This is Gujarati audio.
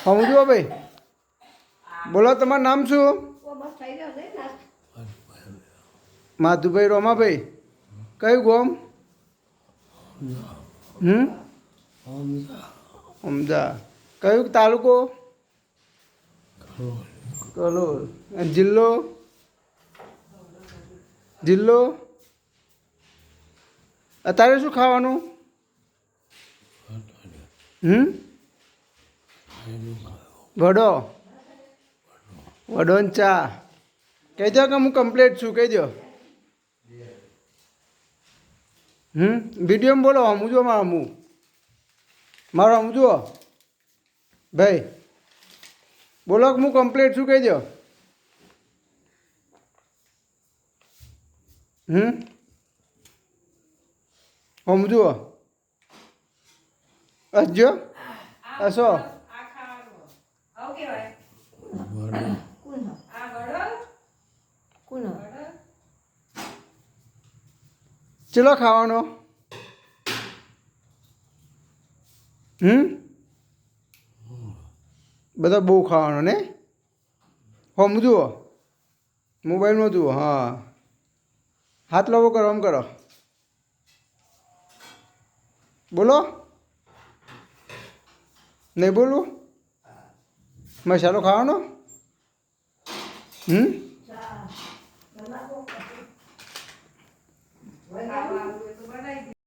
સમજો ભાઈ બોલો તમારું નામ શું માધુભાઈ રોમાભાઈ કયું ગોમ અમદા કયું તાલુકો કલોલ જિલ્લો જિલ્લો અત્યારે શું ખાવાનું વડો વડો ને ચા કહી દો કે હું કમ્પ્લીટ છું કહી દો વિડીયોમાં બોલો સમજો મારો સમજો ભાઈ બોલો કે હું કમ્પ્લીટ છું કહી દો સમજો અજો અસો ચલો ખાવાનો બધા બહુ ખાવાનો ને સમજો મોબાઈલમાં જુઓ હા હાથ લાવો કરો આમ કરો બોલો નહીં બોલું મસાલો ખાવાનો